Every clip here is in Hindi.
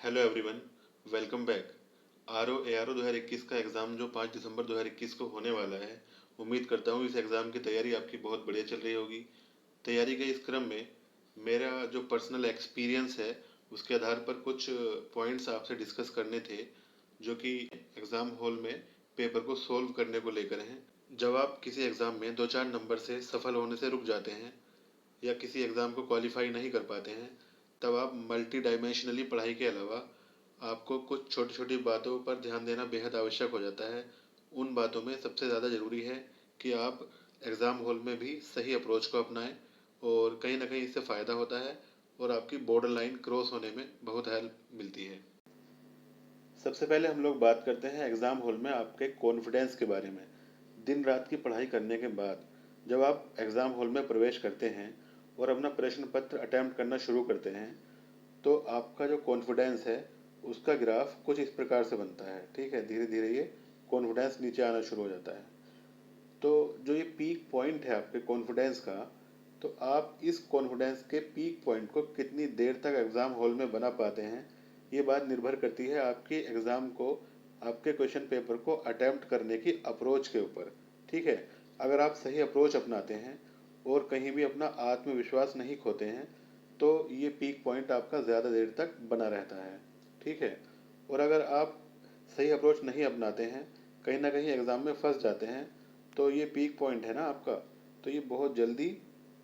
Hello everyone, welcome back. ARO 2021 का एग्ज़ाम जो 5 दिसंबर 2021 को होने वाला है, उम्मीद करता हूँ इस एग्ज़ाम की तैयारी आपकी बहुत बढ़िया चल रही होगी। तैयारी के इस क्रम में मेरा जो पर्सनल एक्सपीरियंस है, उसके आधार पर कुछ पॉइंट्स आपसे डिस्कस करने थे, जो कि एग्ज़ाम हॉल में पेपर को सोल्व करने को लेकर हैं। जब आप किसी एग्ज़ाम में 2-4 नंबर से सफल होने से रुक जाते हैं या किसी एग्ज़ाम को क्वालिफाई नहीं कर पाते हैं, तब आप मल्टी डायमेंशनली पढ़ाई के अलावा आपको कुछ छोटी छोटी बातों पर ध्यान देना बेहद आवश्यक हो जाता है। उन बातों में सबसे ज़्यादा ज़रूरी है कि आप एग्ज़ाम हॉल में भी सही अप्रोच को अपनाएं, और कहीं ना कहीं इससे फ़ायदा होता है और आपकी बॉर्डर लाइन क्रॉस होने में बहुत हेल्प मिलती है। सबसे पहले हम लोग बात करते हैं एग्ज़ाम हॉल में आपके कॉन्फिडेंस के बारे में। दिन रात की पढ़ाई करने के बाद जब आप एग्ज़ाम हॉल में प्रवेश करते हैं और अपना प्रश्न पत्र अटैम्प्ट करना शुरू करते हैं, तो आपका जो कॉन्फिडेंस है उसका ग्राफ कुछ इस प्रकार से बनता है। ठीक है, धीरे धीरे ये कॉन्फिडेंस नीचे आना शुरू हो जाता है। तो जो ये पीक पॉइंट है आपके कॉन्फिडेंस का, तो आप इस कॉन्फिडेंस के पीक पॉइंट को कितनी देर तक एग्ज़ाम हॉल में बना पाते हैं, ये बात निर्भर करती है आपकी एग्ज़ाम को, आपके क्वेश्चन पेपर को अटैम्प्ट करने की अप्रोच के ऊपर। ठीक है, अगर आप सही अप्रोच अपनाते हैं और कहीं भी अपना आत्मविश्वास नहीं खोते हैं, तो ये पीक पॉइंट आपका ज़्यादा देर तक बना रहता है। ठीक है, और अगर आप सही अप्रोच नहीं अपनाते हैं, कहीं ना कहीं एग्ज़ाम में फंस जाते हैं, तो ये पीक पॉइंट है ना आपका, तो ये बहुत जल्दी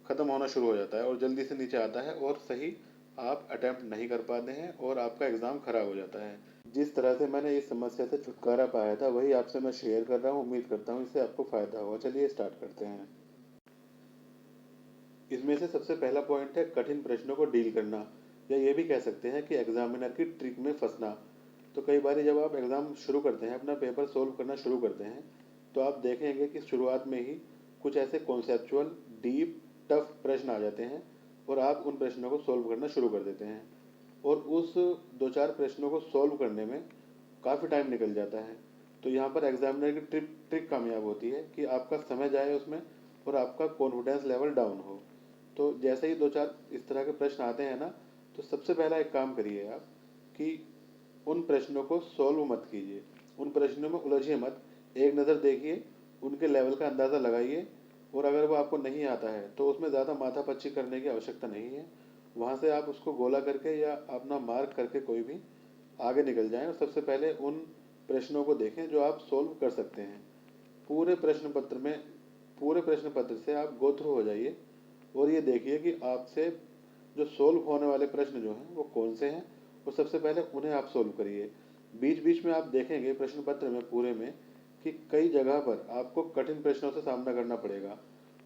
ख़त्म होना शुरू हो जाता है और जल्दी से नीचे आता है और सही आप अटैम्प्ट नहीं कर पाते हैं और आपका एग्ज़ाम ख़राब हो जाता है। जिस तरह से मैंने इस समस्या से छुटकारा पाया था वही आपसे मैं शेयर कर रहा हूँ। उम्मीद करता हूँ इससे आपको फ़ायदा होगा। चलिए स्टार्ट करते हैं। इसमें से सबसे पहला पॉइंट है कठिन प्रश्नों को डील करना, या ये भी कह सकते हैं कि एग्जामिनर की ट्रिक में फंसना। तो कई बार जब आप एग्ज़ाम शुरू करते हैं, अपना पेपर सोल्व करना शुरू करते हैं, तो आप देखेंगे कि शुरुआत में ही कुछ ऐसे कॉन्सेप्चुअल डीप टफ प्रश्न आ जाते हैं और आप उन प्रश्नों को सोल्व करना शुरू कर देते हैं, और उस 2-4 प्रश्नों को सोल्व करने में काफ़ी टाइम निकल जाता है। तो यहाँ पर एग्जामिनर की ट्रिक ट्रिक कामयाब होती है कि आपका समय जाए उसमें और आपका कॉन्फिडेंस लेवल डाउन हो। तो जैसे ही 2-4 इस तरह के प्रश्न आते हैं ना, तो सबसे पहला एक काम करिए आप कि उन प्रश्नों को सोल्व मत कीजिए, उन प्रश्नों में उलझिए मत। एक नज़र देखिए, उनके लेवल का अंदाज़ा लगाइए, और अगर वो आपको नहीं आता है तो उसमें ज़्यादा माथापच्ची करने की आवश्यकता नहीं है। वहाँ से आप उसको गोला करके या अपना मार्क करके कोई भी आगे निकल जाएं, और सबसे पहले उन प्रश्नों को देखें जो आप सोल्व कर सकते हैं। पूरे प्रश्न पत्र में पूरे प्रश्न पत्र से आप गो थ्रू हो जाइए और ये देखिए कि आपसे जो सोल्व होने वाले प्रश्न जो हैं वो कौन से हैं, और सबसे पहले उन्हें आप सोल्व करिए। बीच बीच में आप देखेंगे प्रश्न पत्र में पूरे में कि कई जगह पर आपको कठिन प्रश्नों से सामना करना पड़ेगा,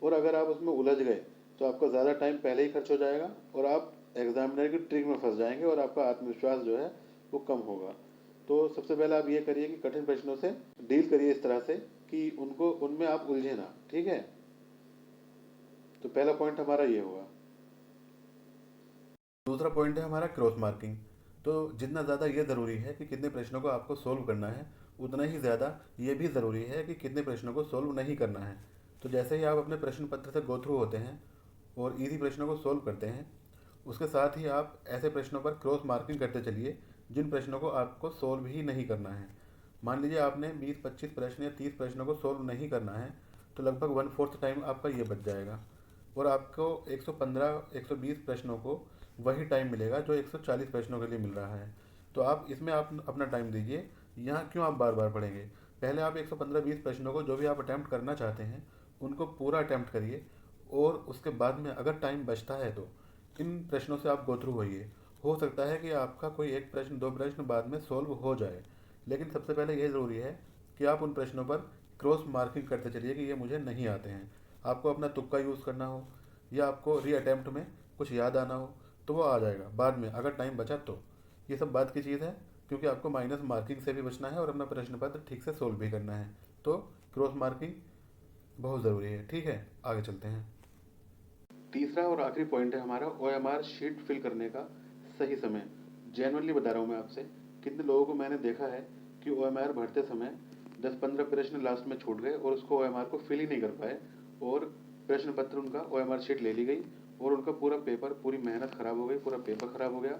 और अगर आप उसमें उलझ गए तो आपका ज़्यादा टाइम पहले ही खर्च हो जाएगा और आप एग्जामिनर की ट्रिक में फंस जाएंगे और आपका आत्मविश्वास जो है वो कम होगा। तो सबसे पहले आप ये करिए कि कठिन प्रश्नों से डील करिए इस तरह से कि उनको उनमें आप उलझे ना। ठीक है, तो पहला पॉइंट हमारा ये हुआ। दूसरा पॉइंट है हमारा क्रॉस मार्किंग। तो जितना ज़्यादा ये ज़रूरी है कि कितने प्रश्नों को आपको सोल्व करना है, उतना ही ज़्यादा ये भी ज़रूरी है कि कितने प्रश्नों को सोल्व नहीं करना है। तो जैसे ही आप अपने प्रश्न पत्र से गो थ्रू होते हैं और इजी प्रश्नों को सोल्व करते हैं, उसके साथ ही आप ऐसे प्रश्नों पर क्रॉस मार्किंग करते चलिए जिन प्रश्नों को आपको सोल्व ही नहीं करना है। मान लीजिए आपने 20-25 प्रश्न या 30 प्रश्नों को सोल्व नहीं करना है, तो लगभग 1/4 टाइम आपका ये बच जाएगा, और आपको 115-120 प्रश्नों को वही टाइम मिलेगा जो 140 प्रश्नों के लिए मिल रहा है। तो आप इसमें आप अपना टाइम दीजिए। यहाँ क्यों आप बार बार पढ़ेंगे? पहले आप 115-20 प्रश्नों को जो भी आप अटैम्प्ट करना चाहते हैं उनको पूरा अटैम्प्ट करिए, और उसके बाद में अगर टाइम बचता है तो इन प्रश्नों से आप गो थ्रू होइए। हो सकता है कि आपका कोई एक प्रश्न दो प्रश्न बाद में सोल्व हो जाए, लेकिन सबसे पहले ये ज़रूरी है कि आप उन प्रश्नों पर क्रॉस मार्किंग करते चलिए कि ये मुझे नहीं आते हैं। आपको अपना तुक्का यूज़ करना हो या आपको री अटैम्प्ट में कुछ याद आना हो तो वो आ जाएगा बाद में अगर टाइम बचा तो। ये सब बात की चीज़ है, क्योंकि आपको माइनस मार्किंग से भी बचना है और अपना प्रश्न पत्र ठीक से सोल्व भी करना है। तो क्रॉस मार्किंग बहुत ज़रूरी है। ठीक है, आगे चलते हैं। तीसरा और आखिरी पॉइंट है हमारा OMR शीट फिल करने का सही समय। जेनुअनली बता रहा हूँ मैं आपसे, कितने लोगों को मैंने देखा है कि OMR भरते समय 10-15 प्रश्न लास्ट में छूट गए और उसको OMR को फिल ही नहीं कर पाए, और प्रश्न पत्र उनका OMR शीट ले ली गई और उनका पूरा पेपर, पूरी मेहनत ख़राब हो गई, पूरा पेपर ख़राब हो गया।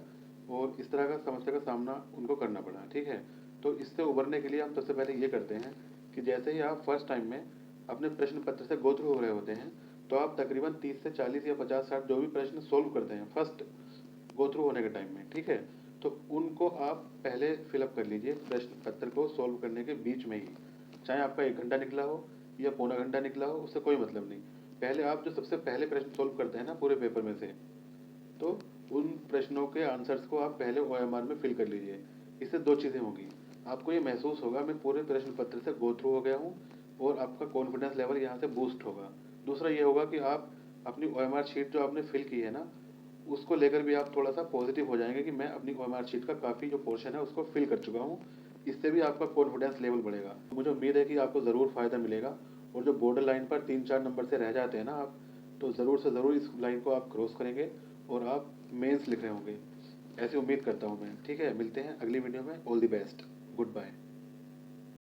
और इस तरह का समस्या का सामना उनको करना पड़ा, ठीक है। तो इससे उभरने के लिए हम सबसे पहले ये करते हैं कि जैसे ही आप फर्स्ट टाइम में अपने प्रश्न पत्र से गो थ्रू हो रहे होते हैं, तो आप तकरीबन 30 से 40 या 50-60 जो भी प्रश्न सोल्व करते हैं फर्स्ट गो थ्रू होने के टाइम में, ठीक है, तो उनको आप पहले फिलअप कर लीजिए प्रश्न पत्र को सोल्व करने के बीच में ही। चाहे आपका 1 घंटा निकला हो या पौना घंटा निकला हो, उससे कोई मतलब नहीं। पहले आप जो सबसे पहले प्रश्न सोल्व करते हैं ना पूरे पेपर में से, तो उन प्रश्नों के आंसर्स को आप पहले ओएमआर में फिल कर लीजिए। इससे दो चीज़ें होंगी, आपको ये महसूस होगा मैं पूरे प्रश्न पत्र से गो थ्रू हो गया हूँ, और आपका कॉन्फिडेंस लेवल यहाँ से बूस्ट होगा। दूसरा ये होगा कि आप अपनी ओएमआर शीट जो आपने फिल की है ना, उसको लेकर भी आप थोड़ा सा पॉजिटिव हो जाएंगे कि मैं अपनी ओएमआर शीट का काफ़ी जो पोर्शन है उसको फिल कर चुका हूँ। इससे भी आपका कॉन्फिडेंस लेवल बढ़ेगा। मुझे उम्मीद है कि आपको ज़रूर फ़ायदा मिलेगा, और जो बॉर्डर लाइन पर 3-4 नंबर से रह जाते हैं ना आप, तो ज़रूर से ज़रूर इस लाइन को आप क्रॉस करेंगे और आप मेंस लिख रहे होंगे। ऐसी उम्मीद करता हूँ मैं, ठीक है। मिलते हैं अगली वीडियो में। All the best, good bye.